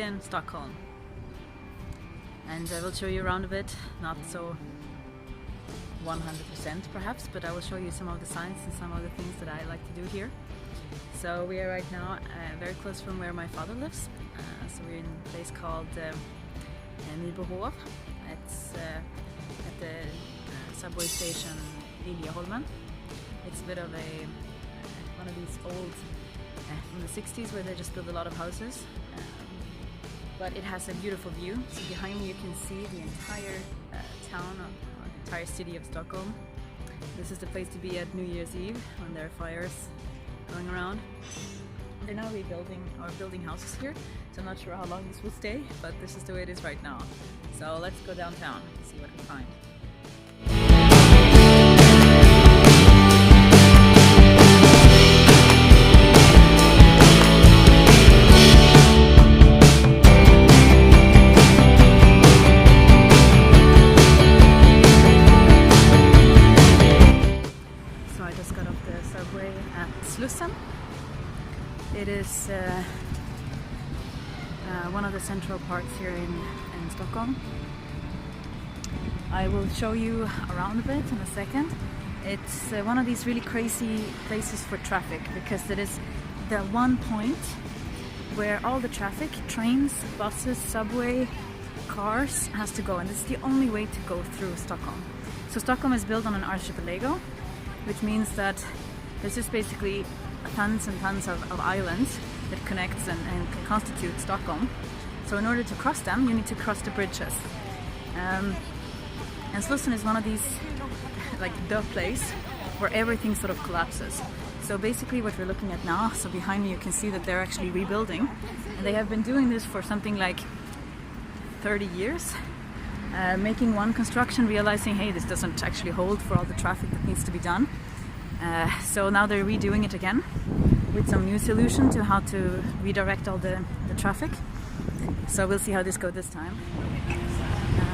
Sweden, Stockholm. And I will show you around a bit, not so 100% perhaps, but I will show you some of the signs and some of the things that I like to do here. So we are right now very close from where my father lives. So we're in a place called Nybohov. It's at the subway station Liljeholmen. It's a bit of a one of these old from the 60s where they just built a lot of houses. But it has a beautiful view. So behind me you can see the entire town or the entire city of Stockholm. This is the place to be at New Year's Eve when there are fires going around. They're now rebuilding or building houses here, so I'm not sure how long this will stay, but this is the way it is right now. So let's go downtown and see what we find. It is one of the central parts here in Stockholm. I will show you around a bit in a second. It's one of these really crazy places for traffic because it is the one point where all the traffic, trains, buses, subway, cars has to go, and this is the only way to go through Stockholm. So Stockholm is built on an archipelago, which means that there's just basically tons and tons of islands that connects and constitute Stockholm. So in order to cross them, you need to cross the bridges. And Slussen is one of these, like the place where everything sort of collapses. So basically what we're looking at now, so behind me you can see that they're actually rebuilding. And they have been doing this for something like 30 years. Making one construction, realizing, hey, this doesn't actually hold for all the traffic that needs to be done. So now they're redoing it again with some new solution to how to redirect all the traffic. So we'll see how this goes this time.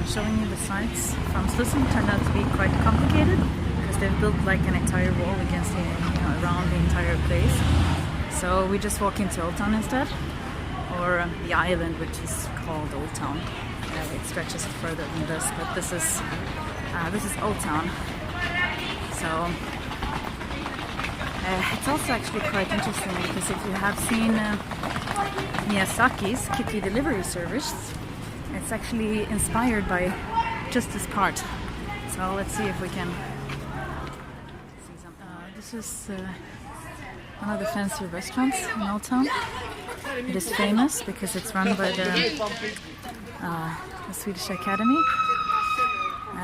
Showing you the sites from Slussen turned out to be quite complicated because they've built like an entire wall against around the entire place. So we just walk into Old Town instead, or the island, which is called Old Town. It stretches further than this, but this is Old Town. So it's also actually quite interesting because if you have seen Miyazaki's Kitty Delivery Service, it's actually inspired by just this part. So let's see if we can see something. This is one of the fancier restaurants in Old Town. It is famous because it's run by the Swedish Academy.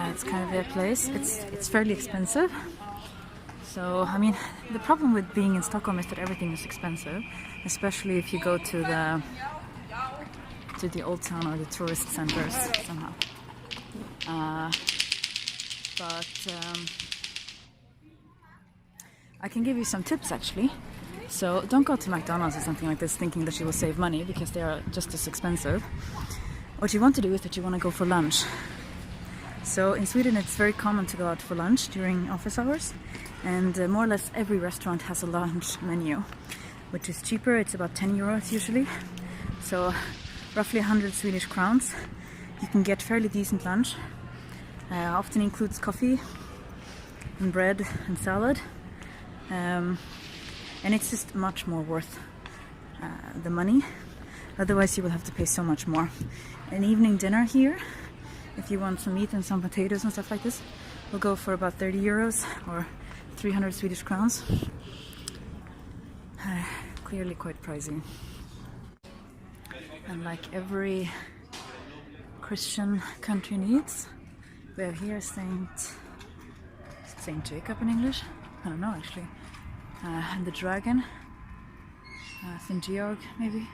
It's kind of their place. It's fairly expensive. So, I mean, the problem with being in Stockholm is that everything is expensive, especially if you go to the Old Town or the tourist centers somehow. I can give you some tips actually. So don't go to McDonald's or something like this thinking that you will save money because they are just as expensive. What you want to do is that you want to go for lunch. So in Sweden it's very common to go out for lunch during office hours, and more or less every restaurant has a lunch menu, which is cheaper. It's about 10 euros usually, so roughly 100 Swedish crowns. You can get fairly decent lunch. Often includes coffee and bread and salad, and it's just much more worth the money. Otherwise you will have to pay so much more. An evening dinner here, if you want some meat and some potatoes and stuff like this, will go for about 30 euros or 300 Swedish crowns. Clearly quite pricey. And like every Christian country needs, we have here Saint Jacob in English? I don't know actually. And the dragon, Saint Georg maybe.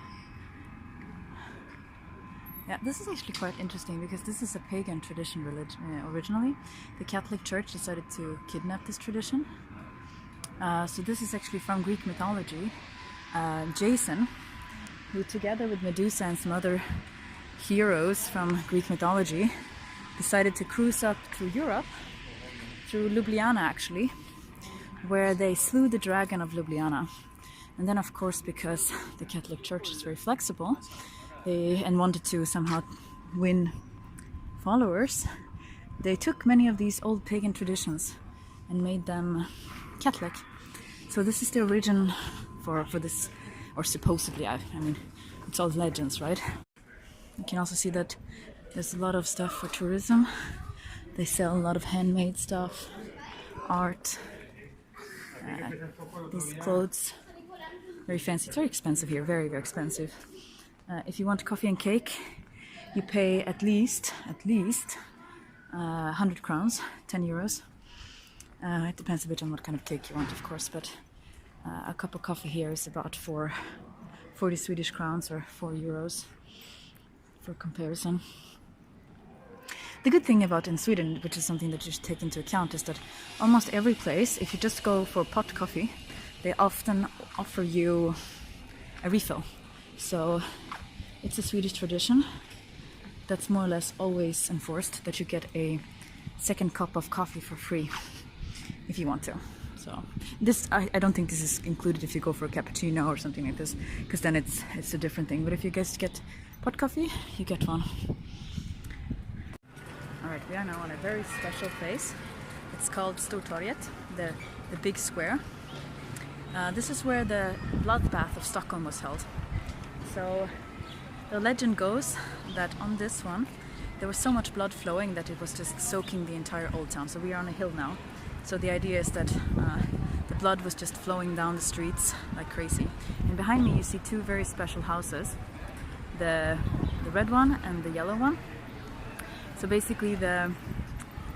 Yeah, this is actually quite interesting because this is a pagan tradition originally. The Catholic Church decided to kidnap this tradition. So this is actually from Greek mythology. Jason, who together with Medusa and some other heroes from Greek mythology, decided to cruise up through Europe, through Ljubljana actually, where they slew the dragon of Ljubljana. And then of course, because the Catholic Church is very flexible, and wanted to somehow win followers, they took many of these old pagan traditions and made them Catholic. So this is the origin for this, or supposedly, I mean, it's all legends, right? You can also see that there's a lot of stuff for tourism. They sell a lot of handmade stuff, art, these clothes. Very fancy. It's very expensive here, very, very expensive. If you want coffee and cake, you pay at least 100 crowns, 10 euros. It depends a bit on what kind of cake you want, of course, but a cup of coffee here is about 40 Swedish crowns or 4 euros for comparison. The good thing about in Sweden, which is something that you should take into account, is that almost every place, if you just go for pot coffee, they often offer you a refill. So it's a Swedish tradition that's more or less always enforced, that you get a second cup of coffee for free if you want to. So this, I don't think this is included if you go for a cappuccino or something like this, because then it's a different thing. But if you guys get pot coffee, you get one. Alright, we are now on a very special place. It's called Stotoriet, the big square. This is where the bloodbath of Stockholm was held. So the legend goes that on this one there was so much blood flowing that it was just soaking the entire old town. So we are on a hill now. So the idea is that the blood was just flowing down the streets like crazy. And behind me you see two very special houses. The red one and the yellow one. So basically the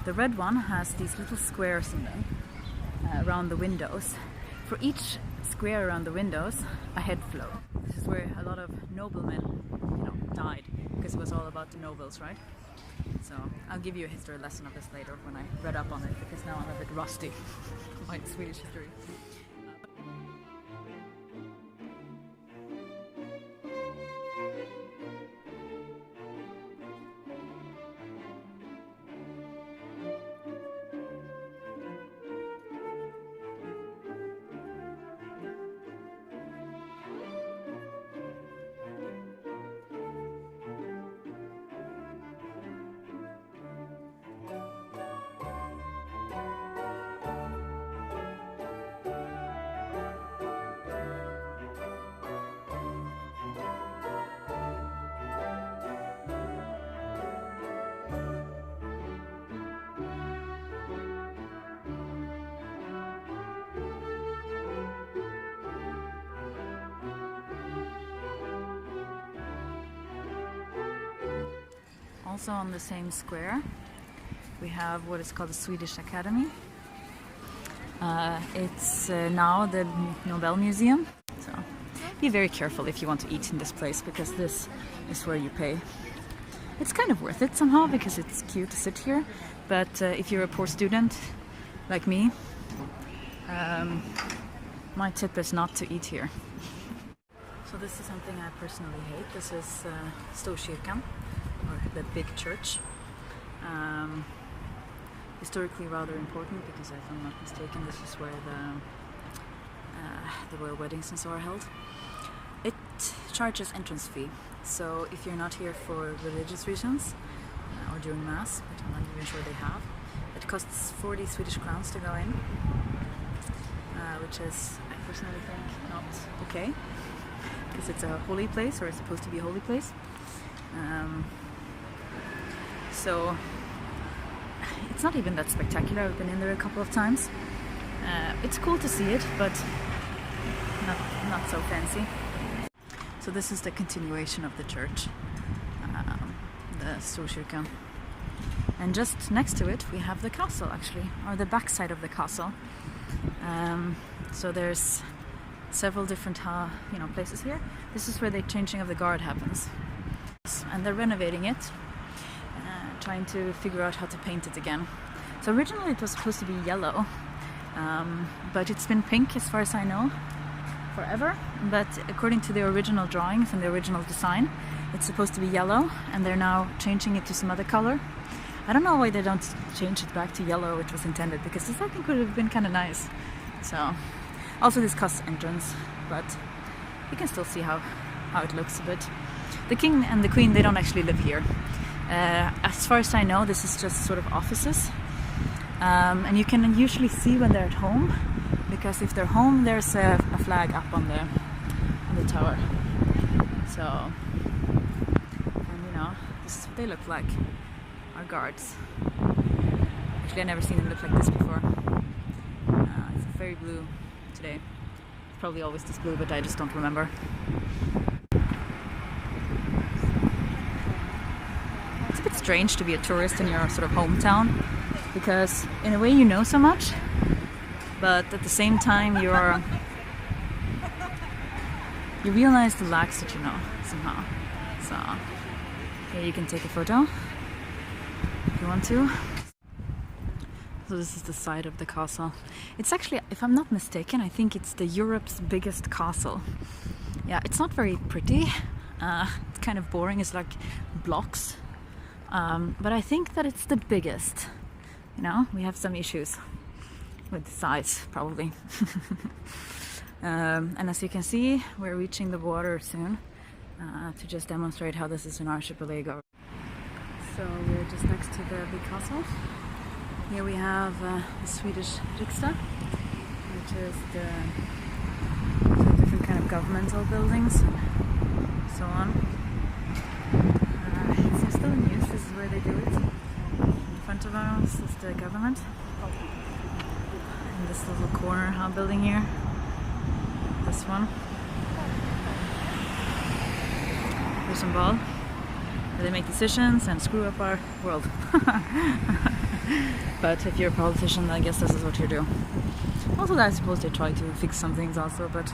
red one has these little squares in them around the windows. For each square around the windows, a head flow. This is where a lot of noblemen, died, because it was all about the nobles, right? So I'll give you a history lesson of this later when I read up on it, because now I'm a bit rusty on my Swedish history. Also on the same square we have what is called the Swedish Academy. It's now the Nobel Museum, so be very careful if you want to eat in this place, because this is where you pay. It's kind of worth it somehow because it's cute to sit here, but if you're a poor student like me, my tip is not to eat here. So this is something I personally hate. This is stoshiekam, or the big church. Historically rather important, because if I'm not mistaken, this is where the royal weddings and so are held. It charges entrance fee, so if you're not here for religious reasons or during mass, which I'm not even sure they have, it costs 40 Swedish crowns to go in, which is, I personally think, not okay, because it's a holy place, or it's supposed to be a holy place. So it's not even that spectacular. I've been in there a couple of times. It's cool to see it, but not so fancy. So this is the continuation of the church, the Stockholm. And just next to it we have the castle, actually, or the backside of the castle. So there's several different places here. This is where the changing of the guard happens. And they're renovating it, trying to figure out how to paint it again. So originally it was supposed to be yellow, but it's been pink as far as I know forever. But according to the original drawings and the original design, it's supposed to be yellow, and they're now changing it to some other color. I don't know why they don't change it back to yellow, which was intended, because this I think would have been kind of nice. So also this costs entrance, but you can still see how it looks a bit. the king and the queen, they don't actually live here. As far as I know, this is just sort of offices. And you can usually see when they're at home, because if they're home, there's a flag up on the tower. So, and you know, this is what they look like, our guards. Actually, I've never seen them look like this before. It's very blue today. It's probably always this blue, but I just don't remember. It's a bit strange to be a tourist in your sort of hometown, because in a way you know so much, but at the same time you realize the lacks that you know somehow. So here you can take a photo if you want to. So this is the side of the castle. It's actually, if I'm not mistaken, I think it's the Europe's biggest castle. Yeah, it's not very pretty. It's kind of boring. It's like blocks. But I think that it's the biggest. You know, we have some issues with the size, probably. And as you can see, we're reaching the water soon, to just demonstrate how this is an archipelago. So we're just next to the big castle. Here we have the Swedish riksdag, which is the different kind of governmental buildings and so on. It's still in use. This is where they do it. In front of us is the government. In this little corner building here. This one. There's some ball where they make decisions and screw up our world. But if you're a politician, I guess this is what you do. Also, I suppose they try to fix some things also, but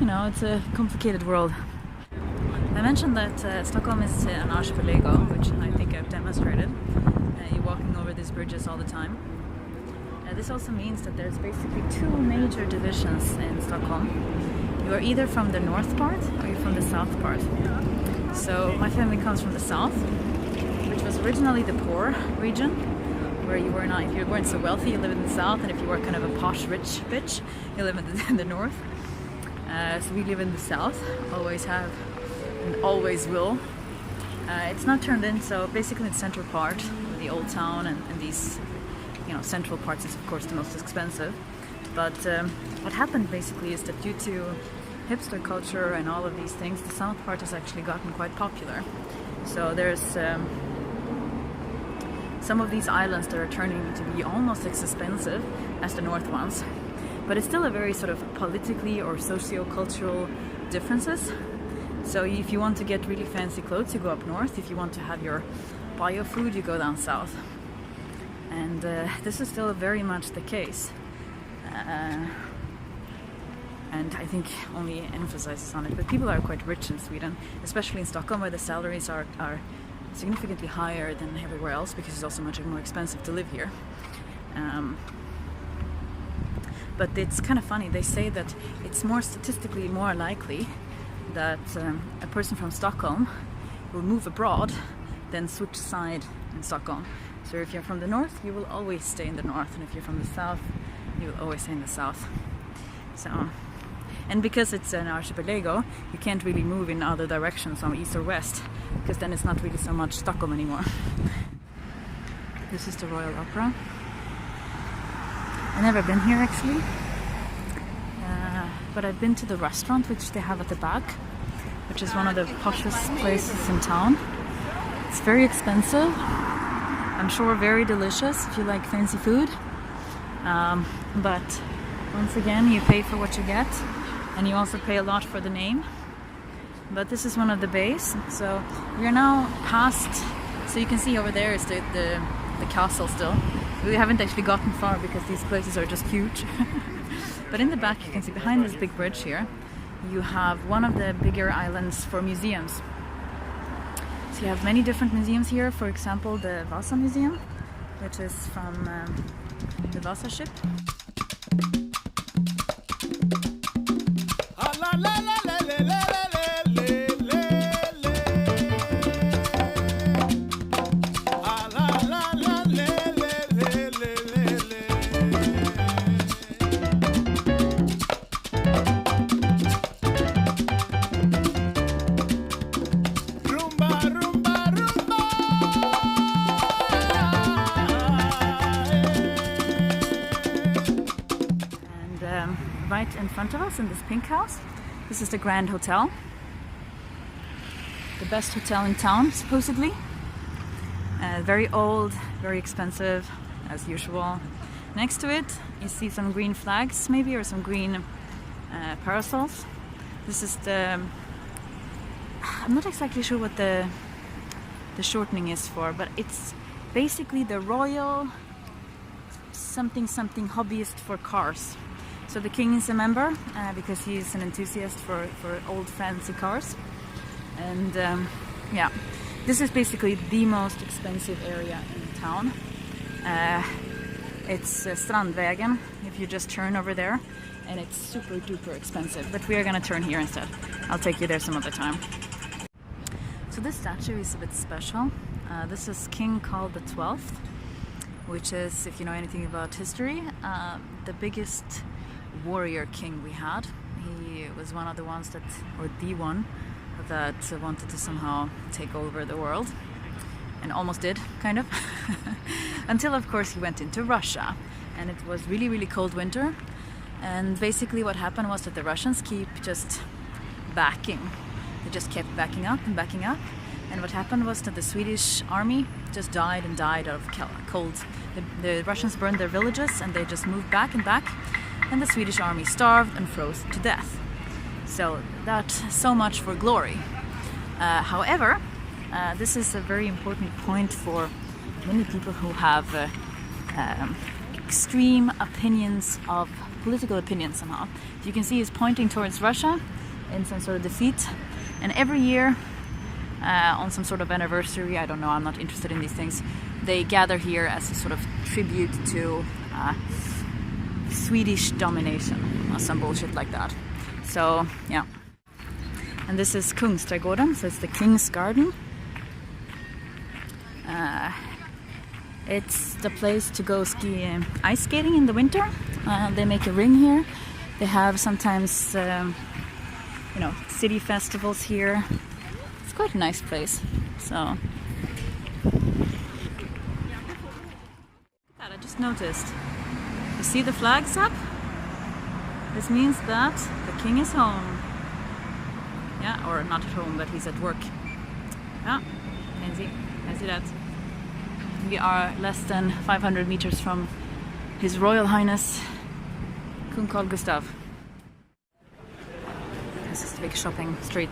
you know, it's a complicated world. I mentioned that Stockholm is an archipelago, which I think I've demonstrated. You're walking over these bridges all the time. This also means that there's basically two major divisions in Stockholm. You are either from the north part or you're from the south part. So my family comes from the south, which was originally the poor region, where you were not, if you weren't so wealthy, you lived in the south, and if you were kind of a posh, rich bitch, you live in the north. So we live in the south, always have, and always will. It's not turned in, so basically the central part, the old town, and these, you know, central parts is of course the most expensive. But what happened basically is that due to hipster culture and all of these things, the south part has actually gotten quite popular. So there's some of these islands that are turning to be almost as expensive as the north ones. But it's still a very sort of politically or socio-cultural differences. So if you want to get really fancy clothes, you go up north. If you want to have your bio food, you go down south. And this is still very much the case. And I think only emphasizes on it. But people are quite rich in Sweden, especially in Stockholm, where the salaries are significantly higher than everywhere else, because it's also much more expensive to live here. But it's kind of funny. They say that it's more statistically more likely that a person from Stockholm will move abroad than switch side in Stockholm. So if you're from the north, you will always stay in the north, and if you're from the south, you will always stay in the south. So, and because it's an archipelago, you can't really move in other directions, from east or west, because then it's not really so much Stockholm anymore. This is the Royal Opera. I've never been here actually, but I've been to the restaurant which they have at the back, which is one of the poshest places in town. It's very expensive. I'm sure very delicious if you like fancy food. But once again, you pay for what you get, and you also pay a lot for the name. But this is one of the bays, so we are now past. So you can see over there is the castle still. We haven't actually gotten far because these places are just huge. But in the back, you can see behind this big bridge here, you have one of the bigger islands for museums. So you have many different museums here. For example, the Vasa Museum, which is from the Vasa ship. right in front of us in this pink house. This is the Grand Hotel. The best hotel in town, supposedly. Very old, very expensive, as usual. Next to it, you see some green flags, maybe, or some green parasols. This is the... I'm not exactly sure what the shortening is for, but it's basically the Royal something hobbyist for cars. So the king is a member because he's an enthusiast for old fancy cars. And yeah, this is basically the most expensive area in town. It's Strandvägen, if you just turn over there, and it's super duper expensive. But we are gonna turn here instead. I'll take you there some other time. So this statue is a bit special. This is King Carl XII, which is, if you know anything about history, the biggest warrior king we had. He was one of the ones that, or the one, that wanted to somehow take over the world. And almost did, kind of. Until, of course, he went into Russia. And it was really, really cold winter. And basically what happened was that the Russians keep just backing. They just kept backing up and backing up. And what happened was that the Swedish army just died and died of cold. The Russians burned their villages and they just moved back and back. And the Swedish army starved and froze to death. So that's so much for glory. However, this is a very important point for many people who have extreme opinions of political opinions somehow. You can see he's pointing towards Russia in some sort of defeat. And every year, on some sort of anniversary, I don't know, I'm not interested in these things, they gather here as a sort of tribute to Swedish domination or some bullshit like that. So, yeah. And this is Kungsträdgården, so it's the King's Garden. It's the place to go ice skating in the winter. They make a ring here. They have sometimes, you know, city festivals here. It's quite a nice place. So, I just noticed. You see the flags up? This means that the king is home. Yeah, or not at home, but he's at work. Yeah, can see that. We are less than 500 meters from His Royal Highness Kung Carl Gustaf. This is the big shopping street,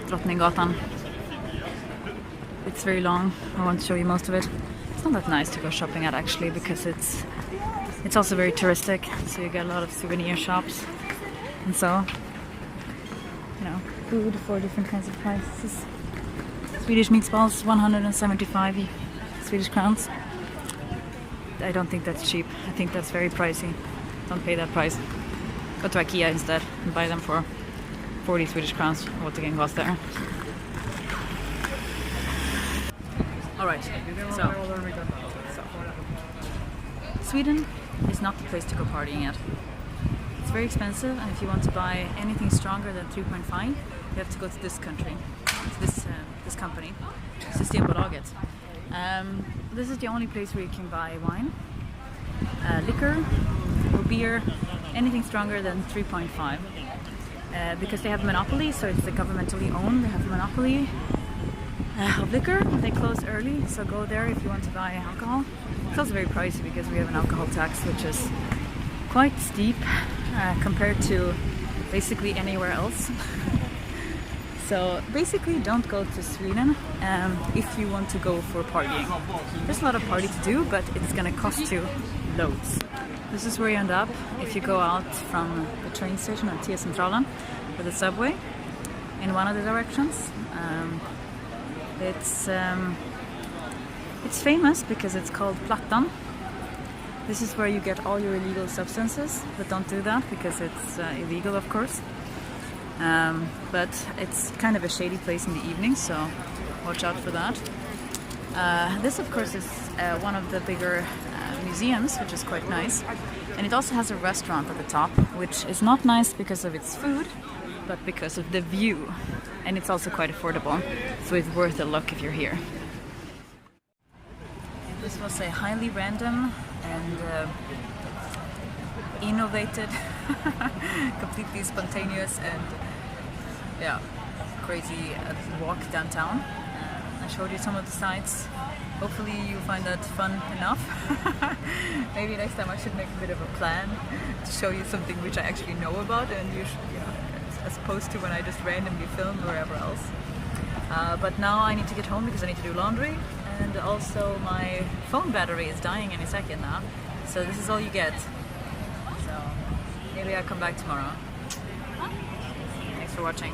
Rottengatan. It's very long. I want to show you most of it. It's not that nice to go shopping at actually, because it's also very touristic. So you get a lot of souvenir shops, and so, you know, food for different kinds of prices. Swedish meatballs, 175 Swedish crowns. I don't think that's cheap. I think that's very pricey. Don't pay that price. Go to IKEA instead and buy them for 40 Swedish crowns, what the game cost there. Alright, so Sweden is not the place to go partying at. It's very expensive, and if you want to buy anything stronger than 3.5, you have to go to this country, to this company, Systembolaget. This is the only place where you can buy wine, liquor, or beer, anything stronger than 3.5. Because they have a monopoly, so it's governmentally owned. They have a monopoly of liquor. They close early, so go there if you want to buy alcohol. It's also very pricey because we have an alcohol tax, which is quite steep compared to basically anywhere else. So basically don't go to Sweden if you want to go for partying. There's a lot of party to do, but it's gonna cost you loads. This is where you end up if you go out from the train station on T-centralen with the subway in one of the directions. It's famous because it's called platon. This is where you get all your illegal substances, but don't do that because it's illegal, of course. But it's kind of a shady place in the evening, so watch out for that. This, of course, is one of the bigger museums, which is quite nice. And it also has a restaurant at the top, which is not nice because of its food, but because of the view. And it's also quite affordable, so it's worth a look if you're here. This was a highly random and innovated, completely spontaneous and yeah, crazy walk downtown. I showed you some of the sights. Hopefully you find that fun enough. Maybe next time I should make a bit of a plan to show you something which I actually know about, and as opposed to when I just randomly film wherever else. But now I need to get home because I need to do laundry, and also my phone battery is dying any second now. So this is all you get. So maybe I'll come back tomorrow. Thanks for watching.